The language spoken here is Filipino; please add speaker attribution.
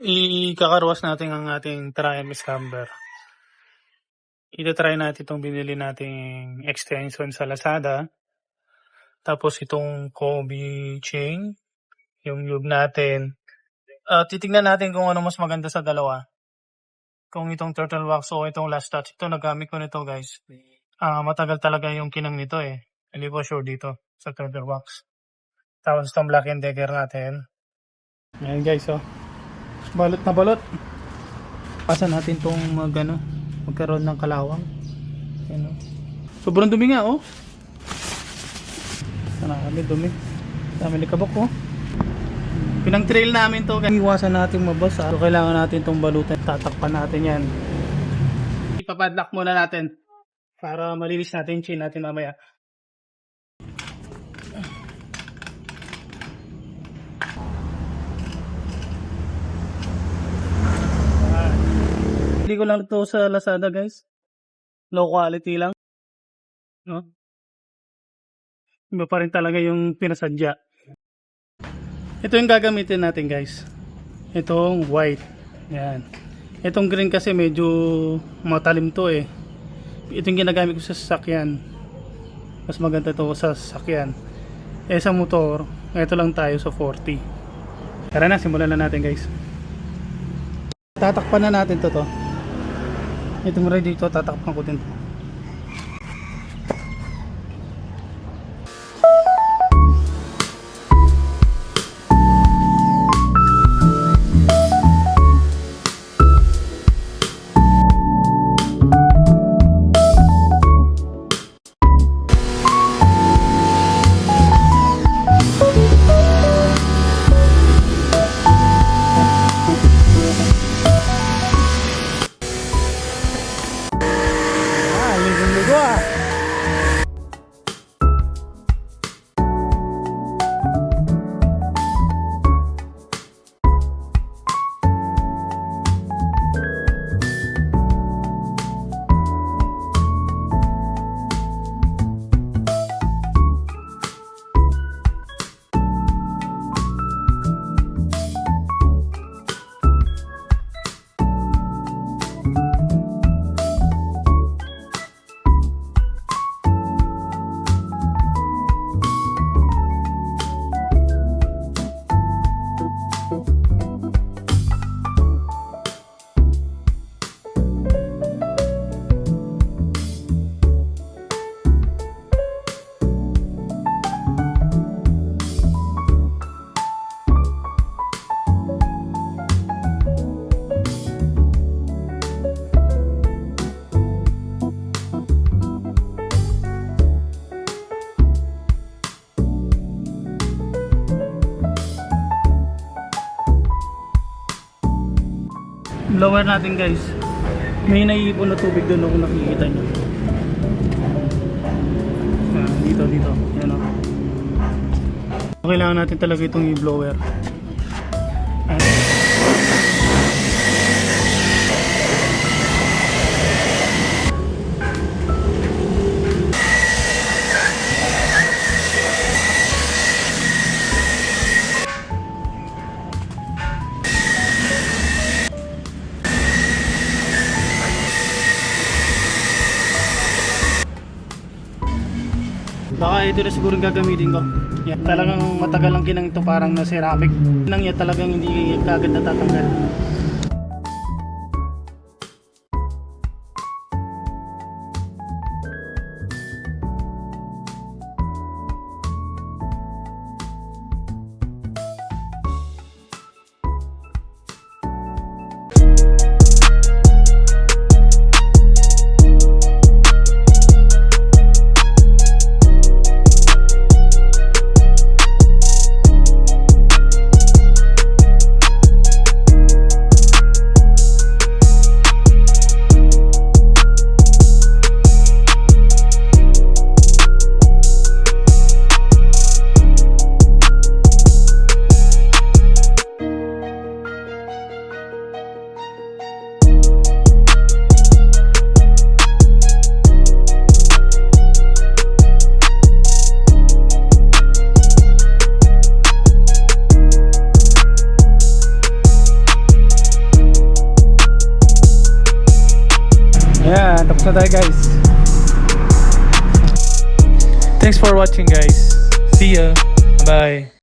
Speaker 1: Ikakarowas natin ang ating Triumph Scamber. Ita-try natin itong binili nating extension sa Lazada. Tapos itong Kobe chain, yung lube natin. Titignan natin kung ano mas maganda sa dalawa. Kung itong turtle wax o itong last touch. Ito, nagamit ko nito guys. Matagal talaga yung kinang nito eh. Hindi ko sure dito sa turtle wax. Tapos itong Black & Decker natin. Ayan guys, oh. Balot na balot. Pasan natin itong magkaroon ng kalawang. Ayan, oh. Sobrang dumi nga, oh. Marami dumi. Dami likabok, oh. Pinang-trail namin to. Iwasan natin mabasa. So, kailangan natin itong balutan. Tatakpan natin yan. Ipapadlock muna natin. Para malinis natin yung chain natin mamaya. Hindi ko lang ito sa Lazada guys. Low quality lang. No? Iba pa rin talaga yung pinasadya. Ito yung gagamitin natin guys. Itong white. Yan. Itong green kasi medyo matalim to eh. Ito yung ginagamit ko sa sasakyan. Mas maganda to sa sasakyan. Eh sa motor, ito lang tayo sa 40. Tara na, simulan na natin guys. Tatakpan na natin to. Itong ready dito, tatakpan ko din to. Blower natin guys, may naiipon na tubig doon kung nakikita nyo. Dito yan, oh. Kailangan natin talaga itong i-blower. Baka ito na siguro gagamitin ko. Yan, talagang matagal lang kinang ito, parang na ceramic. Nang yan talagang hindi kagad natatanggal. Ayan, tapos na tayo guys. Thanks for watching guys. See ya. Bye.